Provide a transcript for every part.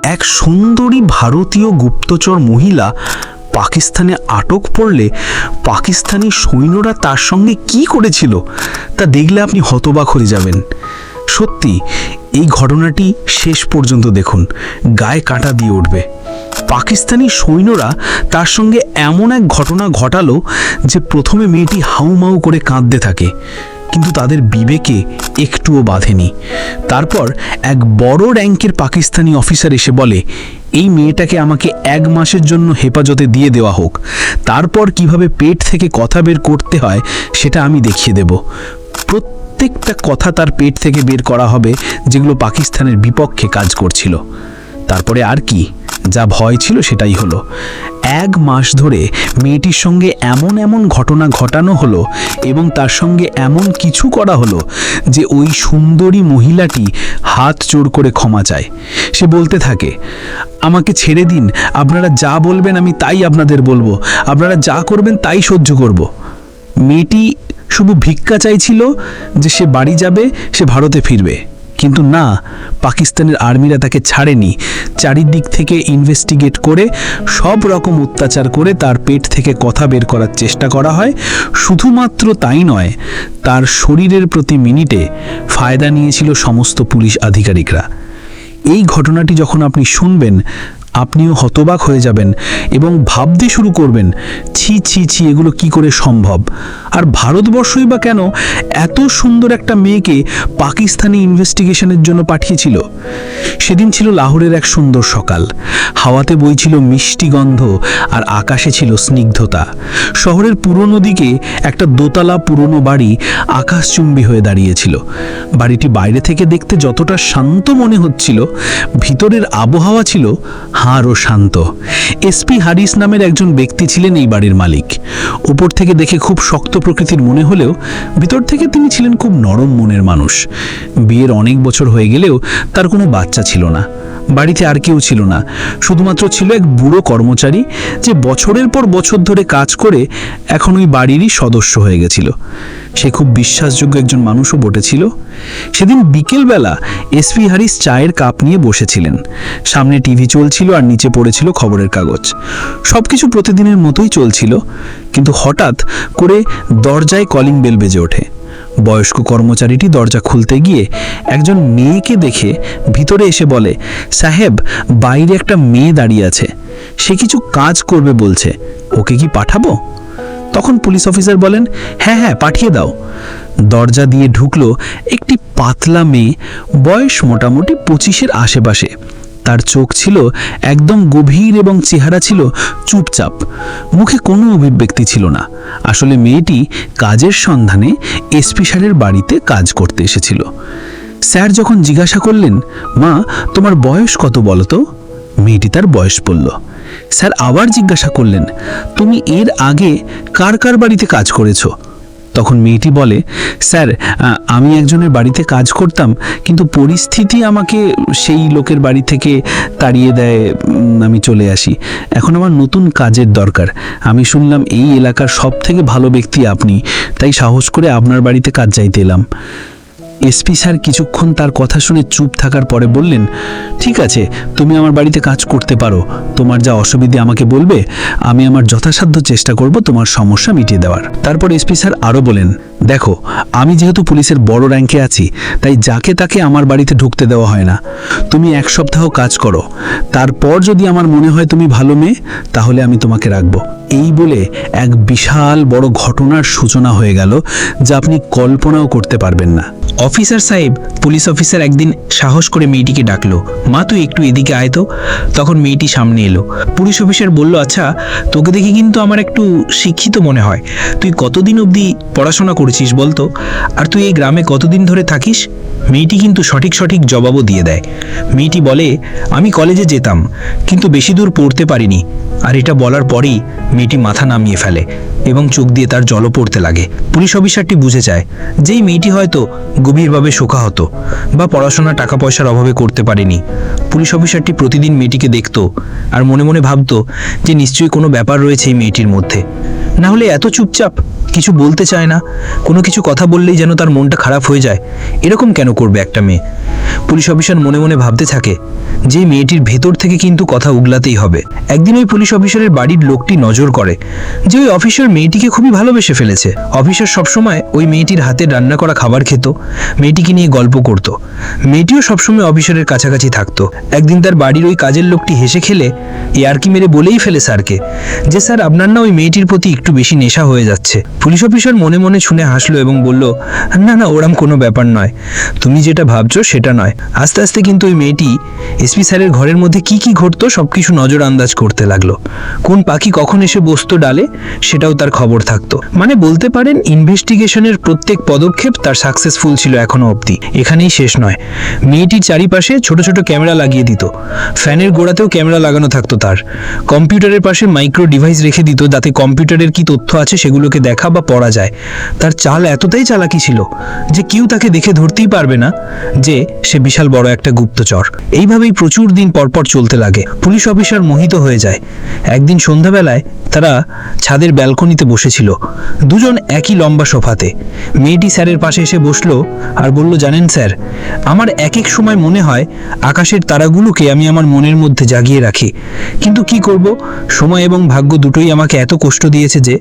এক সুন্দরী ভারতীয় গুপ্তচর মহিলা পাকিস্তানে আটক পড়লে পাকিস্তানি সৈন্যরা তার সঙ্গে কি করেছিল তা দেখলে আপনি হতবাক হয়ে যাবেন। সত্যি এই ঘটনাটি শেষ পর্যন্ত দেখুন, গায়ে কাঁটা দিয়ে উঠবে। পাকিস্তানি সৈন্যরা তার সঙ্গে এমন এক ঘটনা ঘটালো যে প্রথমে মেয়েটি হাউমাউ করে কাঁদতে থাকে, কিন্তু তাদের বিবেকে একটুও বাঁধেনি। তারপর এক বড় র্যাঙ্কের পাকিস্তানি অফিসার এসে বলে, এই মেয়েটাকে আমাকে 1 মাসের জন্য হেফাজতে দিয়ে দেওয়া হোক, তারপর কিভাবে পেট থেকে কথা বের করতে হয় সেটা আমি দেখিয়ে দেব। প্রত্যেকটা কথা তার পেট থেকে বের করা হবে যেগুলো পাকিস্তানের বিপক্ষে কাজ করছিল। তারপরে আর কি, যা ভয় ছিল সেটাই হলো। 1 মাস ধরে মেয়েটির সঙ্গে এমন এমন ঘটনা ঘটানো হলো এবং তার সঙ্গে এমন কিছু করা হলো যে ওই সুন্দরী মহিলাটি হাত জোড় করে ক্ষমা চায়। সে বলতে থাকে, আমাকে ছেড়ে দিন, আপনারা যা বলবেন আমি তাই আপনাদের বলবো, আপনারা যা করবেন তাই সহ্য করব। মেয়েটি শুধু ভিক্ষা চাইছিল যে সে বাড়ি যাবে, সে ভারতে ফিরবে। কিন্তু না, পাকিস্তানের আর্মিরা তাকে ছাড়েনি। চারিদিক থেকে ইনভেস্টিগেট করে সব রকম অত্যাচার করে তার পেট থেকে কথা বের করার চেষ্টা করা হয়। শুধুমাত্র তাই নয়, তার শরীরের প্রতি মিনিটে ফায়দা নিয়েছিল সমস্ত পুলিশ আধিকারিকরা। এই ঘটনাটি যখন আপনি শুনবেন, আপনিও হতবাক হয়ে যাবেন এবং ভাবতে শুরু করবেন, ছি ছি ছি, এগুলো কি করে সম্ভব? আর ভারতবর্ষই বা কেন এত সুন্দর একটা মেয়েকে পাকিস্তানি ইনভেস্টিগেশনের জন্য পাঠিয়েছিল? সেদিন ছিল লাহোরের এক সুন্দর সকাল। হাওয়াতে বইছিল মিষ্টি গন্ধ আর আকাশে ছিল স্নিগ্ধতা। শহরের পুরনো দিকে একটা দোতলা পুরনো বাড়ি আকাশচুম্বী হয়ে দাঁড়িয়েছিল। বাড়িটি বাইরে থেকে দেখতে যতটা শান্ত মনে হচ্ছিল, ভিতরের আবহাওয়া ছিল হাড় ও শান্ত। এসপি হারিস নামের একজন ব্যক্তি ছিলেন এই বাড়ির মালিক। উপর থেকে দেখে খুব শক্ত প্রকৃতির মনে হলেও ভিতর থেকে তিনি ছিলেন খুব নরম মনের মানুষ। বিয়ের অনেক বছর হয়ে গেলেও তার কোনো বাচ্চা ছিল না। বাড়িতে আর কেউ ছিল না, শুধুমাত্র ছিল এক বুড়ো কর্মচারী যে বছরের পর বছর ধরে কাজ করে এখন ওই বাড়িরই সদস্য হয়ে গেছিল। সে খুব বিশ্বাসযোগ্য একজন মানুষও বটেছিল। সেদিন বিকেলবেলা এসপি হারিস চায়ের কাপ নিয়ে বসেছিলেন। সামনে টিভি চলছিল আর নিচে পড়েছিল খবরের কাগজ। সবকিছু প্রতিদিনের মতোই চলছিল, কিন্তু হঠাৎ করে দরজায় কলিং বেল বেজে ওঠে। বয়স্ক কর্মচারীটি দরজা খুলতে গিয়ে একজন মেয়েকে দেখে ভিতরে এসে বলে, সাহেব, বাইরে একটা মেয়ে দাঁড়িয়ে আছে, সে কিছু কাজ করবে বলছে, ওকে কি পাঠাবো? তখন পুলিশ অফিসার বলেন, হ্যাঁ হ্যাঁ, পাঠিয়ে দাও। দরজা দিয়ে ঢুকলো একটি পাতলা মেয়ে, বয়স মোটামুটি 25-এর আশেপাশে। তার চোখ ছিল একদম গভীর এবং চেহারা ছিল চুপচাপ, মুখে কোনো অভিব্যক্তি ছিল না। আসলে মেয়েটি কাজের সন্ধানে এসপি স্যারের বাড়িতে কাজ করতে এসেছিল। স্যার যখন জিজ্ঞাসা করলেন, মা, তোমার বয়স কত বলো তো? মেয়েটি তার বয়স বলল। স্যার আবার জিজ্ঞাসা করলেন, তুমি এর আগে কার কার বাড়িতে কাজ করেছো? তখন মেয়েটি বলে, স্যার, আমি একজনের বাড়িতে কাজ করতাম, কিন্তু পরিস্থিতি আমাকে সেই লোকের বাড়ি থেকে তাড়িয়ে দেয়, আমি চলে আসি। এখন আমার নতুন কাজের দরকার। আমি শুনলাম এই এলাকার সব থেকে ভালো ব্যক্তি আপনি, তাই সাহস করে আপনার বাড়িতে কাজ চাইতে এলাম। এসপি স্যার কিছুক্ষণ তার কথা শুনে চুপ থাকার পরে বললেন, ঠিক আছে, তুমি আমার বাড়িতে কাজ করতে পারো। তোমার যা অসুবিধে আমাকে বলবে, আমি আমার যথাসাধ্য চেষ্টা করব তোমার সমস্যা মিটিয়ে দেওয়ার। তারপর এসপি স্যার আরও বলেন, দেখো, আমি যেহেতু পুলিশের বড় র্যাঙ্কে আছি, তাই যাকে তাকে আমার বাড়িতে ঢুকতে দেওয়া হয় না। তুমি 1 সপ্তাহ কাজ করো, তারপর যদি আমার মনে হয় তুমি ভালো মেয়ে, তাহলে আমি তোমাকে রাখবো। এই বলে এক বিশাল বড় ঘটনার সূচনা হয়ে গেল, যা আপনি কল্পনাও করতে পারবেন না। অফিসার সাহেব, পুলিশ অফিসার একদিন সাহস করে মেয়েটিকে ডাকলো, মা, তুই একটু এদিকে আয় তো। তখন মেয়েটি সামনে এলো। পুলিশ অফিসার বলল, আচ্ছা, তোকে দেখে কিন্তু আমার একটু শিক্ষিত মনে হয়। তুই কতদিন অবধি পড়াশোনা করেছিস বলতো? আর তুই এই গ্রামে কতদিন ধরে থাকিস? মেয়েটি কিন্তু সঠিক সঠিক জবাবও দিয়ে দেয়। মেয়েটি বলে, আমি কলেজে যেতাম, কিন্তু বেশি দূর পড়তে পারিনি। আর এটা বলার পরেই মেয়েটি মাথা নামিয়ে ফেলে এবং চোখ দিয়ে তার জলও পড়তে লাগে। পুলিশ অফিসারটি বুঝে যায় যেই মেয়েটি হয়তো গভীরভাবে শোকাহত বা পড়াশোনা টাকা পয়সার অভাবে করতে পারেনি। পুলিশ অফিসারটি প্রতিদিন মেয়েটিকে দেখত আর মনে মনে ভাবত যে নিশ্চয়ই কোনো ব্যাপার রয়েছে এই মেয়েটির মধ্যে, না হলে এত চুপচাপ, কিছু বলতে চায় না, কোনো কিছু কথা বললেই যেন তার মনটা খারাপ হয়ে যায়। এরকম কেন করবে একটা মেয়ে? পুলিশ অফিসার মনে মনে ভাবতে থাকে যে এই মেয়েটির ভেতর থেকে কিন্তু কথা উগলাতেই হবে। একদিন ওই পুলিশ অফিসারের বাড়ির লোকটি নজর করে যে ওই অফিসার মেয়েটিকে খুবই ভালোবেসে ফেলেছে। অফিসার সবসময় ওই মেয়েটির হাতে রান্না করা খাবার খেত, মেয়েটিকে নিয়ে গল্প করত। মেয়েটিও সবসময় অফিসারের কাছাকাছি থাকতো। একদিন তার বাড়ির ওই কাজের লোকটি হেসে খেলে ইয়ার্কি মেরে বলেই ফেলে স্যারকে যে স্যার আপনার না ওই মেয়েটির প্রতি একটু বেশি নেশা হয়ে যাচ্ছে। পুলিশ অফিসার মনে মনে শুনে হাসলো এবং বলল, না না, ওরম কোনো ব্যাপার নয়, তুমি যেটা ভাবছো সেটা নয়। আস্তে আস্তে কিন্তু ওই মেয়েটি এসপি স্যারের ঘরের মধ্যে কি কি ঘটতো সবকিছু নজর আন্দাজ করতে লাগলো। কোন পাখি কখন এসে বসতো ডালে সেটাও তার খবর থাকতো। মানে বলতে পারেন ইনভেস্টিগেশনের প্রত্যেক পদক্ষেপ তার সাকসেসফুল ছিল এখনো অবধি। এখানেই শেষ নয়, মেয়েটির চারিপাশে ছোট ছোট ক্যামেরা লাগিয়ে দিত, ফ্যানের গোড়াতেও ক্যামেরা লাগানো থাকতো। তার কম্পিউটারের পাশে মাইক্রো ডিভাইস রেখে দিত যাতে কম্পিউটারের কি তথ্য আছে সেগুলোকে দেখা বা পড়া যায়। তার চাল এতটাই চালাকি ছিল যে কেউ তাকে দেখে ধরতেই পারবে না যে সে বিশাল বড় একটা গুপ্তচর। এইভাবেই প্রচুর দিন পরপর চলতে লাগে। পুলিশ অফিসার মোহিত হয়ে যায়। একদিন সন্ধ্যাবেলায় তারা ছাদের ব্যালকনিতে বসেছিল, দুজন একই লম্বা সোফাতে। মেয়েটি স্যারের পাশে এসে বসলো আর বলল, জানেন স্যার, আমার এক এক সময় মনে হয় আকাশের তারাগুলোকে আমি আমার মনের মধ্যে জাগিয়ে রাখি, কিন্তু কি করব, সময় এবং ভাগ্য দুটোই আমাকে এত কষ্ট দিয়েছে যে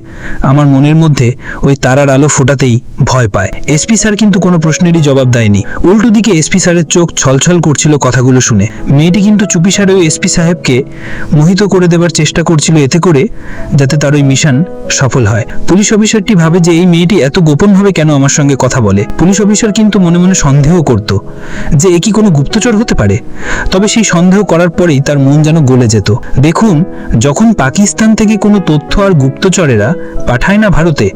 আমার মনের মধ্যে ওই তারার আলো ফোটাতেই ভয় পায়। এসপি স্যার কিন্তু কোনো প্রশ্নেরই জবাব দেয়নি। উল্টো দিকে এসপি স্যারের চোখ ছলছল করছিল কথাগুলো শুনে। মেয়েটি কিন্তু চুপিসারে ওই এসপি সাহেবকে মোহিত করে দেবার চেষ্টা করছিল, এতে করে যাতে তার ওই মিশন সফল হয়। পুলিশ অফিসারটি ভাবে যে এই মেয়েটি এত গোপনভাবে কেন আমার সঙ্গে কথা বলে। পুলিশ অফিসার কিন্তু মনে মনে সন্দেহ করত যে এ কি কোনো গুপ্তচর হতে পারে। তবে সেই সন্দেহ করার পরেই তার মন যেন গলে যেত। দেখুন, যখন পাকিস্তান থেকে কোনো তথ্য আর গুপ্তচরেরা পাঠায় না ভারতে,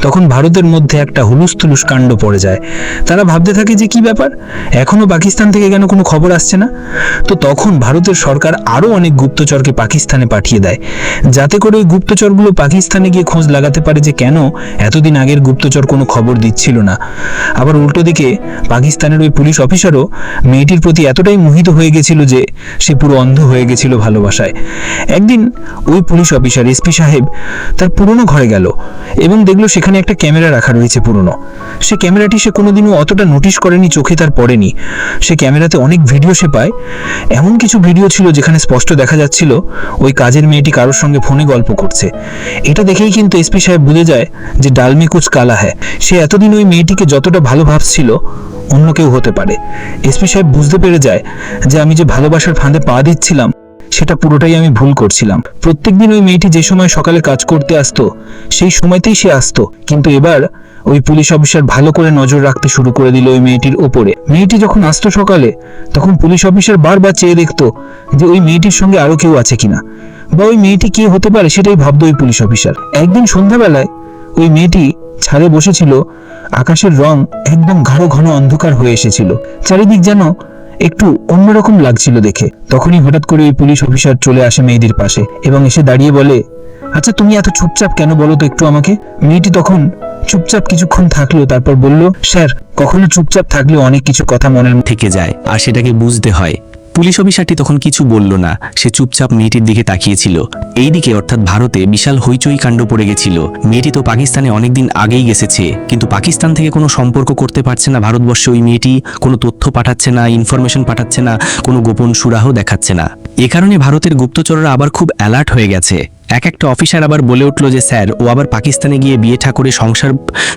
তখন ভারতের মধ্যে একটা হুলুস্থুলুস কাণ্ড পড়ে যায়। তারা ভাবতে থাকে যে কি ব্যাপার, এখনো পাকিস্তান থেকে কেন কোনো খবর আসছে না। তো তখন ভারতের সরকার আরো অনেক গুপ্তচরকে পাকিস্তানে পাঠিয়ে দেয়, যাতে করে ওই গুপ্তচরগুলো পাকিস্তানে গিয়ে খোঁজ লাগাতে পারে যে কেন এতদিন আগের গুপ্তচর কোনো খবর দিচ্ছিল না। আবার উল্টো দিকে পাকিস্তানের ওই পুলিশ অফিসারও মেয়েটির প্রতি এতটাই মোহিত হয়ে গেছিল যে সে পুরো অন্ধ হয়ে গেছিল ভালোবাসায়। একদিন ওই পুলিশ অফিসার এসপি সাহেব তার পুরনো ঘরে গেল এবং দেখলো সেখানে একটা ক্যামেরা রাখা রয়েছে পুরনো। সে ক্যামেরাটি সে কোনোদিনও অতটা নোটিশ করেনি, চোখে তার পড়েনি। সে ক্যামেরাতে অনেক ভিডিও সে পায়। এমন কিছু ভিডিও ছিল যেখানে স্পষ্ট দেখা যাচ্ছিল ওই কাজের মেয়েটি কারোর সঙ্গে ফোনে গল্প করছে। এটা দেখেই কিন্তু এসপি সাহেব বুঝে যায় যে ডাল মে কুছ কালা হ্যায়। সে এতদিন ওই মেয়েটিকে যতটা ভালো ভাবছিল অন্য কেউ হতে পারে। এসপি সাহেব বুঝতে পেরে যায় যে আমি যে ভালোবাসার ফাঁদে পা দিচ্ছিলাম সেটা পুরোটাই আমি ভুল করছিলাম। প্রত্যেকদিন ওই মেয়েটি যে সময় সকালে কাজ করতে আসতো সেই সময়তেই সে আসতো, কিন্তু এবার ওই পুলিশ অফিসার ভালো করে নজর রাখতে শুরু করে দিল ওই মেয়েটির ওপরে। মেয়েটি যখন আসতো সকালে, তখন পুলিশ অফিসার বারবার চেয়ে দেখতো যে ওই মেয়েটির সঙ্গে আরো কেউ আছে কিনা, বা ওই মেয়েটি কে হতে পারে সেটাই ভাবতো ওই পুলিশ অফিসার। একদিন সন্ধ্যাবেলায় ওই মেয়েটি ছাদে বসেছিল, আকাশের রং একদম গাঢ় ঘন অন্ধকার হয়ে এসেছিল, চারিদিক যেন একটু অন্যরকম লাগছিল দেখে। তখনই হঠাৎ করে ওই পুলিশ অফিসার চলে আসে মেয়েটির পাশে এবং এসে দাঁড়িয়ে বলে, আচ্ছা তুমি এত চুপচাপ কেন বলো তো একটু আমাকে। মেয়েটি তখন চুপচাপ কিছুক্ষণ থাকলো, তারপর বলল, স্যার, কখনো চুপচাপ থাকলেও অনেক কিছু কথা মনের থেকে যায় আর সেটাকে বুঝতে হয়। পুলিশ অফিসারটি তখন কিছু বলল না, সে চুপচাপ মেয়েটির দিকে তাকিয়েছিল। এইদিকে অর্থাৎ ভারতে বিশাল হইচই কাণ্ড পড়ে গেছিল। মেয়েটি তো পাকিস্তানে অনেকদিন আগেই গেছেছে, কিন্তু পাকিস্তান থেকে কোনো সম্পর্ক করতে পারছে না ভারতবর্ষে ওই মেয়েটি, কোনো তথ্য পাঠাচ্ছে না, ইনফরমেশন পাঠাচ্ছে না, কোনো গোপন সুরাহ দেখাচ্ছে না। এ কারণে ভারতের গুপ্তচররা আবার খুব অ্যালার্ট হয়ে গেছে। এক একটা অফিসার আবার বলে উঠল যে স্যার, ও আবার পাকিস্তানে গিয়ে বিয়ে ঠাকুরে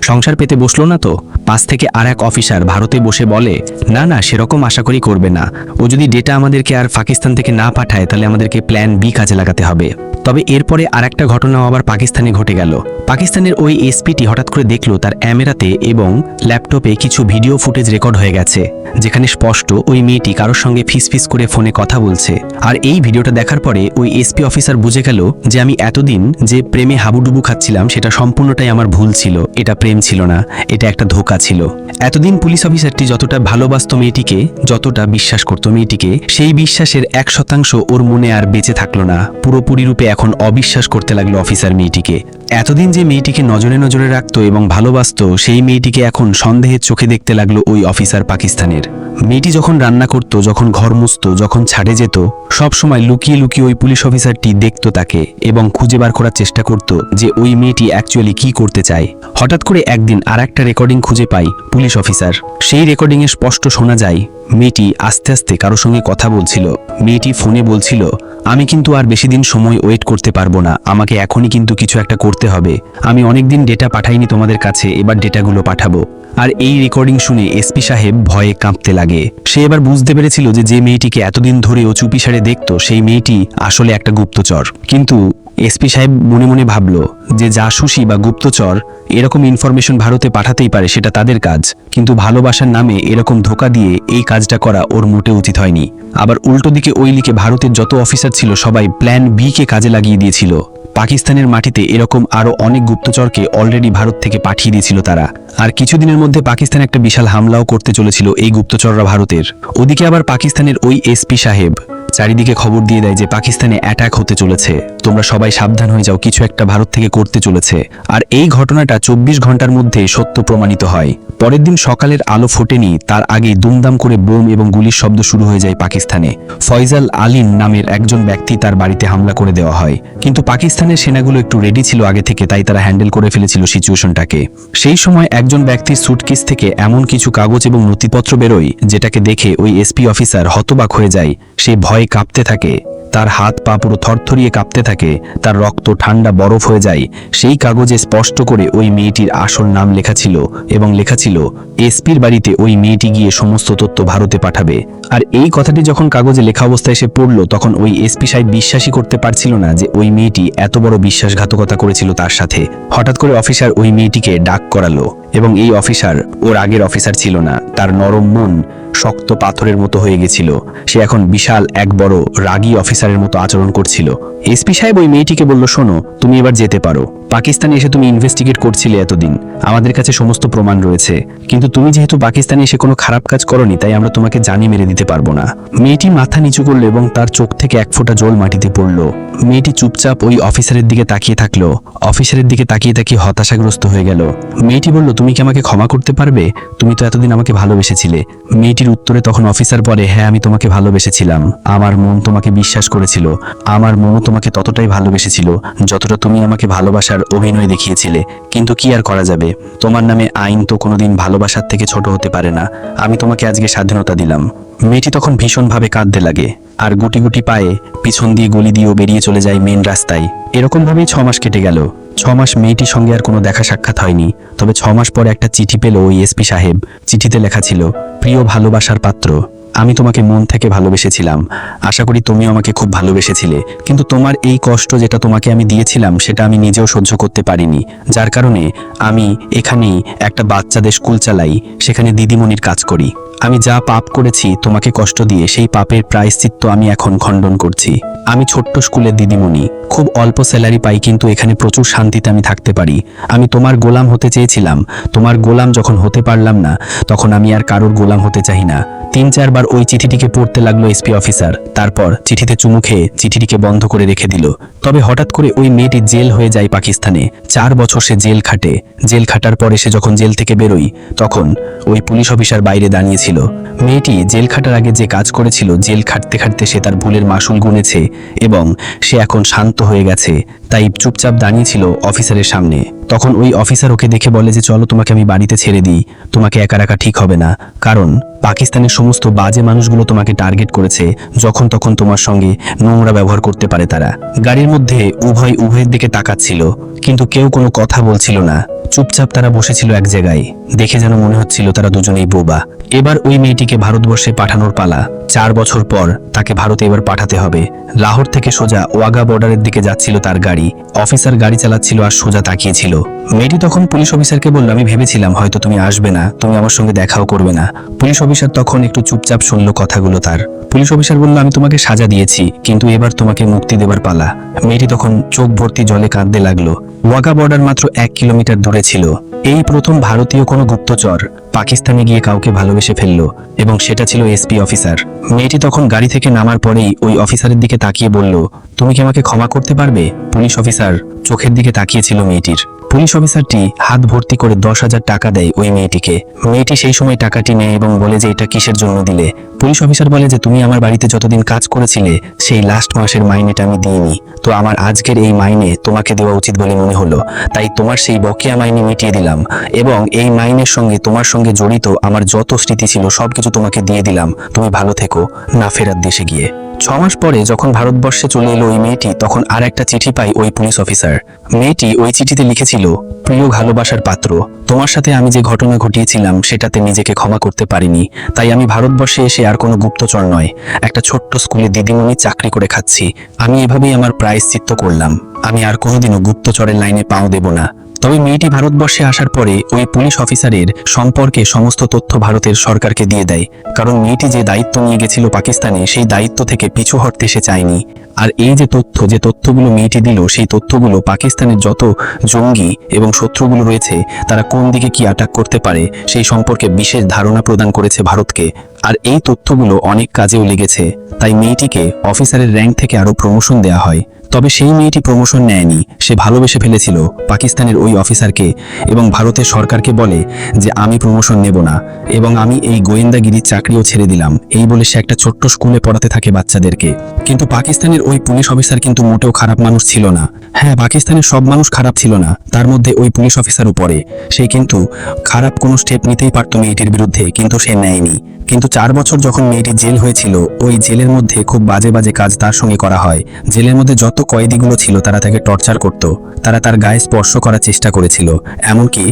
সংসার পেতে বসলো না তো। পাশ থেকে আর এক অফিসার ভারতে বসে বলে, না না, সেরকম আশা করি করবে না। ও যদি ডেটা আমাদেরকে আর পাকিস্তান থেকে না পাঠায় তাহলে আমাদেরকে প্ল্যান বি কাজে লাগাতে হবে। তবে এরপরে আর একটা ঘটনাও আবার পাকিস্তানে ঘটে গেল। পাকিস্তানের ওই এসপিটি হঠাৎ করে দেখলো তার ক্যামেরাতে এবং ল্যাপটপে কিছু ভিডিও ফুটেজ রেকর্ড হয়ে গেছে, যেখানে স্পষ্ট ওই মেয়েটি কারোর সঙ্গে ফিসফিস করে ফোনে কথা বলছে। আর এই ভিডিওটা দেখার পরে ওই এসপি অফিসার বুঝে গেল যে আমি এতদিন যে প্রেমে হাবুডুবু খাচ্ছিলাম সেটা সম্পূর্ণটাই আমার ভুল ছিল। এটা প্রেম ছিল না, এটা একটা ধোঁকা ছিল। এতদিন পুলিশ অফিসারটি যতটা ভালোবাসত মেয়েটিকে, যতটা বিশ্বাস করত মেয়েটিকে, সেই বিশ্বাসের 1% ওর মনে আর বেঁচে থাকলো না। পুরোপুরি রূপে এখন অবিশ্বাস করতে লাগলো অফিসার মেয়েটিকে। এতদিন যে মেয়েটিকে নজরে নজরে রাখতো এবং ভালোবাসতো, সেই মেয়েটিকে এখন সন্দেহের চোখে দেখতে লাগলো ওই অফিসার পাকিস্তানের। মেয়েটি যখন রান্না করত, যখন ঘর মুছতো, যখন ছাড়ে যেত, সব সময় লুকিয়ে লুকিয়ে ওই পুলিশ অফিসারটি দেখতো তাকে এবং খুঁজে বার করার চেষ্টা করত যে ওই মেয়েটি অ্যাকচুয়ালি কি করতে চায়। হঠাৎ করে একদিন আর একটা রেকর্ডিং খুঁজে পায় পুলিশ অফিসার। সেই রেকর্ডিংয়ে স্পষ্ট শোনা যায় মেয়েটি আস্তে আস্তে কারো সঙ্গে কথা বলছিল। মেয়েটি ফোনে বলছিল, আমি কিন্তু আর বেশি দিন সময় ওয়েট করতে পারবো না, আমাকে এখনই কিন্তু কিছু একটা করতে হবে। আমি অনেকদিন ডেটা পাঠাইনি তোমাদের কাছে, এবার ডেটাগুলো পাঠাবো। আর এই রেকর্ডিং শুনে এসপি সাহেব ভয়ে কাঁপতে লাগে। সে এবার বুঝতে পেরেছিল যে যে মেয়েটিকে এতদিন ধরে ও চুপিসারে দেখতো, সেই মেয়েটি আসলে একটা গুপ্তচর। কিন্তু এসপি সাহেব মনে মনে ভাবলো যে জাসুসি বা গুপ্তচর এরকম ইনফরমেশন ভারতে পাঠাতেই পারে, সেটা তাদের কাজ, কিন্তু ভালোবাসার নামে এরকম ধোকা দিয়ে এই কাজটা করা ওর মোটে উচিত হয়নি। আবার উল্টো দিকে ওই লিকে ভারতের যত অফিসার ছিল সবাই প্ল্যান বি কে কাজে লাগিয়ে দিয়েছিল। পাকিস্তানের মাটিতে এরকম আরো অনেক গুপ্তচরকে অলরেডি ভারত থেকে পাঠিয়ে দিয়েছিল তারা। আর কিছুদিনের মধ্যে পাকিস্তান একটা বিশাল হামলাও করতে চলেছিল এই গুপ্তচররা ভারতের। ওদিকে আবার পাকিস্তানের ওই এসপি সাহেব চারিদিকে খবর দিয়ে দেয় যে পাকিস্তানে অ্যাটাক হতে চলেছে, তোমরা সবাই সাবধান হয়ে যাও, কিছু একটা ভারত থেকে করতে চলেছে। আর এই ঘটনাটা 24 ঘন্টার মধ্যে সত্য প্রমাণিত হয়। পরের দিন সকালের আলো ফোটেনি তার আগেই দুমদাম করে বোম এবং গুলির শব্দ শুরু হয়ে যায় পাকিস্তানে। ফয়জাল আলীম নামের একজন ব্যক্তি তার বাড়িতে হামলা করে দেওয়া হয়, কিন্তু পাকিস্তানের সেনাগুলো একটু রেডি ছিল আগে থেকে, তাই তারা হ্যান্ডেল করে ফেলেছিল সিচুয়েশনটাকে। সেই সময় একজন ব্যক্তির সুটকেস থেকে এমন কিছু কাগজ এবং নথিপত্র বেরোয় যেটাকে দেখে ওই এসপি অফিসার হতবাক হয়ে যায়। সে ভয়ে কাঁপতে থাকে, তার হাত পা পুরো থরথরিয়ে কাঁপতে থাকে, তার রক্ত ঠান্ডা বরফ হয়ে যায়। সেই কাগজে স্পষ্ট করে ওই মেয়েটির আসল নাম লেখা ছিল এবং লেখা ছিল এসপির বাড়িতে ওই মেয়েটি গিয়ে সমস্ত তথ্য ভারতে পাঠাবে। আর এই কথাটি যখন কাগজে লেখা অবস্থায় এসে পড়লো, তখন ওই এসপি সাহেব বিশ্বাসই করতে পারছিল না যে ওই মেয়েটি এত বড় বিশ্বাসঘাতকতা করেছিল তার সাথে। হঠাৎ করে অফিসার ওই মেয়েটিকে ডাক করালো এবং এই অফিসার ওর আগের অফিসার ছিল না, তার নরম মন শক্ত পাথরের মতো হয়ে গেছিল। সে এখন বিশাল এক বড় রাগী অফিসারের মতো আচরণ করছিল। এসপি সাহেব ওই মেয়েটিকে বলল, শোনো, তুমি এবার যেতে পারো। পাকিস্তানে এসে তুমি ইনভেস্টিগেট করছিলে এতদিন, আমাদের কাছে সমস্ত প্রমাণ রয়েছে, কিন্তু তুমি যেহেতু পাকিস্তানে এসে কোনো খারাপ কাজ করনি, তাই আমরা তোমাকে জানি মেরে দিতে পারবো না। মেয়েটি মাথা নিচু করলো এবং তার চোখ থেকে এক ফোঁটা জল মাটিতে পড়লো। মেয়েটি চুপচাপ ওই অফিসারের দিকে তাকিয়ে থাকলো। অফিসারের দিকে তাকিয়ে তাকিয়ে হতাশাগ্রস্ত হয়ে গেল। মেয়েটি বলল, তুমি কি আমাকে ক্ষমা করতে পারবে? তুমি তো এতদিন আমাকে ভালোবেসেছিলে। মেয়েটির উত্তরে তখন অফিসার বলে, হ্যাঁ, আমি তোমাকে ভালোবেসেছিলাম, আমার মন তোমাকে বিশ্বাস করেছিল, আমার মনও তোমাকে ততটাই ভালোবেসেছিল যতটা তুমি আমাকে ভালোবাসার অভিনয় দেখিয়েছিলে। কিন্তু কি আর করা যাবে, তোমার নামে আইন তো কোনোদিন ভালোবাসার থেকে ছোট হতে পারে না। আমি তোমাকে আজকে স্বাধীনতা দিলাম। মেয়েটি তখন ভীষণভাবে কাঁদতে লাগে আর গুটি গুটি পায়ে পিছন দিয়ে গলি দিয়েও বেরিয়ে চলে যায় মেন রাস্তায়। এরকম ভাবেই 6 মাস কেটে গেল। 6 মাস মেয়েটির সঙ্গে আর কোনো দেখা সাক্ষাৎ হয়নি। তবে 6 মাস পরে একটা চিঠি পেল ওই এসপি সাহেব। চিঠিতে লেখা ছিল, প্রিয় ভালোবাসার পাত্র, আমি তোমাকে মন থেকে ভালোবেসেছিলাম, আশা করি তুমিও আমাকে খুব ভালোবেসেছিলে, কিন্তু তোমার এই কষ্ট যেটা তোমাকে আমি দিয়েছিলাম সেটা আমি নিজেও সহ্য করতে পারিনি, যার কারণে আমি এখানেই একটা বাচ্চাদের স্কুল চালাই, সেখানে দিদিমণির কাজ করি। আমি যা পাপ করেছি তোমাকে কষ্ট দিয়ে, সেই পাপের প্রায়শ্চিত্ত আমি এখন খণ্ডন করছি। আমি ছোট্ট স্কুলের দিদিমণি, খুব অল্প স্যালারি পাই, কিন্তু এখানে প্রচুর শান্তিতে আমি থাকতে পারি। আমি তোমার গোলাম হতে চেয়েছিলাম, তোমার গোলাম যখন হতে পারলাম না, তখন আমি আর কারোর গোলাম হতে চাই না। 3-4 বার ওই চিঠিটিকে পড়তে লাগলো এসপি অফিসার, তারপর চিঠিতে চুমু খেয়ে চিঠিটিকে বন্ধ করে রেখে দিল। তবে হঠাৎ করে ওই মেয়েটি জেল হয়ে যায় পাকিস্তানে। 4 বছর সে জেল খাটে। জেল খাটার পরে সে যখন জেল থেকে বেরোয়, তখন ওই পুলিশ অফিসার বাইরে দাঁড়িয়েছিল। মেয়েটি জেল খাটার আগে যে কাজ করেছিল, জেল খাটতে খাটতে সে তার ভুলের মাসুল গুনেছে এবং সে এখন শান্ত হয়ে গেছে, তাই চুপচাপ দাঁড়িয়েছিল অফিসারের সামনে। তখন ওই অফিসার ওকে দেখে বলে যে, চলো, তোমাকে আমি বাড়িতে ছেড়ে দিই, তোমাকে একা রাখা ঠিক হবে না, কারণ পাকিস্তানের সমস্ত বাজে মানুষগুলো তোমাকে টার্গেট করেছে, যখন তখন তোমার সঙ্গে নোংরা ব্যবহার করতে পারে তারা। গাড়ির মধ্যে উভয়ের দিকে তাকাচ্ছিল, কিন্তু কেউ কোনো কথা বলছিল না। চুপচাপ তারা বসেছিল এক জায়গায়। দেখে যেন মনে হচ্ছিল তারা দুজনেই বোবা। এবার ওই মেয়েটিকে ভারতবর্ষে পাঠানোর পালা। 4 বছর পর তাকে ভারতে এবার পাঠাতে হবে। লাহোর থেকে সোজা ওয়াঘা বর্ডারের দিকে যাচ্ছিল তার গাড়ি। অফিসার গাড়ি চালাচ্ছিল আর সোজা তাকিয়েছিল। মেয়েটি তখন পুলিশ অফিসারকে বলল, আমি ভেবেছিলাম হয়তো তুমি আসবে না, তুমি আমার সঙ্গে দেখাও করবে না। পুলিশ অফিসার তখন একটু চুপচাপ শুনল কথাগুলো তার। পুলিশ অফিসার বলল, আমি তোমাকে সাজা দিয়েছি, কিন্তু এবার তোমাকে মুক্তি দেবার পালা। মেয়েটি তখন চোখ ভর্তি জলে কাঁদতে লাগলো। ওয়াঘা বর্ডার মাত্র 1 কিলোমিটার দূরে ছিল। এই প্রথম ভারতীয় কোনো গুপ্তচর পাকিস্তানে গিয়ে কাউকে ভালোবেসে ফেললো এবং সেটা ছিল এসপি অফিসার। মেয়েটি তখন গাড়ি থেকে নামার পরেই ওই অফিসারের দিকে তাকিয়ে বলল, তুমি কি আমাকে ক্ষমা করতে পারবে? পুলিশ অফিসার চোখের দিকে তাকিয়েছিল মেয়েটির। পুলিশ অফিসারটি হাত ভর্তি করে 10,000 টাকা দেয় ওই মেয়েটিকে। মেয়েটি সেই সময় টাকাটি নেয় এবং বলে যে এটা কিসের জন্য দিলে। পুলিশ অফিসার বলে যে তুমি আমার বাড়িতে যতদিন কাজ করেছিলে সেই লাস্ট মাসের মাইনেটা আমি দিইনি, তো আমার আজকের এই মাইনে তোমাকে দেওয়া উচিত বলে মনে হলো, তাই তোমার সেই বকেয়া মাইনে মিটিয়ে দিলাম এবং এই মাইনের সঙ্গে তোমার সঙ্গে জড়িত আমার যত স্মৃতি ছিল সবকিছু তোমাকে দিয়ে দিলাম। তুমি ভালো থেকো না ফেরার দেশে গিয়ে। 6 মাস পরে যখন ভারতবর্ষে চলে এলো ওই মেয়েটি, তখন আর একটা চিঠি পায় ওই পুলিশ অফিসার। মেয়েটি ওই চিঠিতে লিখেছিল, প্রিয় ভালোবাসার পাত্র, তোমার সাথে আমি যে ঘটনা ঘটিয়েছিলাম সেটাতে নিজেকে ক্ষমা করতে পারিনি, তাই আমি ভারতবর্ষে এসে আর কোনো গুপ্তচর নয়, একটা ছোট্ট স্কুলে দিদিমণি চাকরি করে খাচ্ছি। আমি এভাবেই আমার প্রায়শ্চিত্ত করলাম। আমি আর কোনোদিনও গুপ্তচরের লাইনে পাও দেব না। তবে মেয়েটি ভারতবর্ষে আসার পরে ওই পুলিশ অফিসারের সম্পর্কে সমস্ত তথ্য ভারতের সরকারকে দিয়ে দেয়, কারণ মেয়েটি যে দায়িত্ব নিয়ে গেছিল পাকিস্তানে সেই দায়িত্ব থেকে পিছু হটতে সে চায়নি। আর এই যে তথ্যগুলো মেয়েটি দিল, সেই তথ্যগুলো পাকিস্তানের যত জঙ্গি এবং শত্রুগুলো রয়েছে তারা কোন দিকে কি অ্যাটাক করতে পারে সেই সম্পর্কে বিশেষ ধারণা প্রদান করেছে ভারতকে। আর এই তথ্যগুলো অনেক কাজেও লেগেছে, তাই মেয়েটিকে অফিসারের র্যাঙ্ক থেকে আরো প্রমোশন দেওয়া হয়। তবে সেই মেয়েটি প্রমোশন নেয়নি, সে ভালোবেসে ফেলেছিল পাকিস্তানের ওই অফিসারকে এবং ভারতের সরকারকে বলে যে আমি প্রমোশন নেব না এবং আমি এই গোয়েন্দাগিরির চাকরিও ছেড়ে দিলাম। এই বলে সে একটা ছোট্ট স্কুলে পড়াতে থাকে বাচ্চাদেরকে। কিন্তু পাকিস্তানের ওই পুলিশ অফিসার কিন্তু মোটেও খারাপ মানুষ ছিল না। হ্যাঁ, পাকিস্তানের সব মানুষ খারাপ ছিল না, তার মধ্যে ওই পুলিশ অফিসারও পড়ে। সে কিন্তু খারাপ কোনো স্টেপ নিতেই পারত মেয়েটির বিরুদ্ধে, কিন্তু সে নেয়নি। কিন্তু 4 বছর যখন মেয়েটি জেল হয়েছিল, ওই জেলের মধ্যে খুব বাজে বাজে কাজ তার সঙ্গে করা হয়। জেলের মধ্যে যত কয়েদিগুলো ছিল তারা তাকে টর্চার করত, তারা তার গায়ে স্পর্শ করার চেষ্টা করেছিল, এমনকি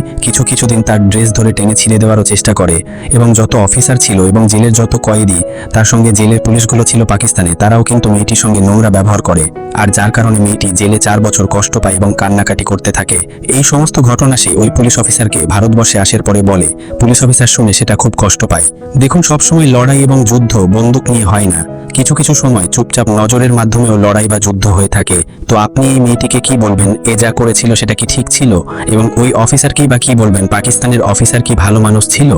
কিছুদিন তার ড্রেস ধরে টেনে ছিঁড়ে দেওয়ারও চেষ্টা করে। এবং যত অফিসার ছিল এবং জেলের যত কয়েদি, তার সঙ্গে জেলের পুলিশগুলো ছিল পাকিস্তানে, তারাও কিন্তু মেয়েটির সঙ্গে নোংরা ব্যবহার করে। আর যার কারণে মেয়েটি জেলে 4 বছর কষ্ট পায় এবং কান্নাকাটি করতে থাকে। এই সমস্ত ঘটনা সে ওই পুলিশ অফিসারকে ভারতবর্ষে আসার পরে বলে। পুলিশ অফিসার শুনে সেটা খুব কষ্ট পায়। দেখুন, সবসময় লড়াই এবং যুদ্ধ বন্দুক নিয়ে হয় না, কিছু সময় চুপচাপ নজরের মাধ্যমেও লড়াই বা যুদ্ধ হয়ে থাকে। তো আপনি এই মেয়েটিকে কি বলবেন? এ যা করেছিল সেটা কি ঠিক ছিল? এবং ওই অফিসারকেই বা কি বলবেন? পাকিস্তানের অফিসার কি ভালো মানুষ ছিল?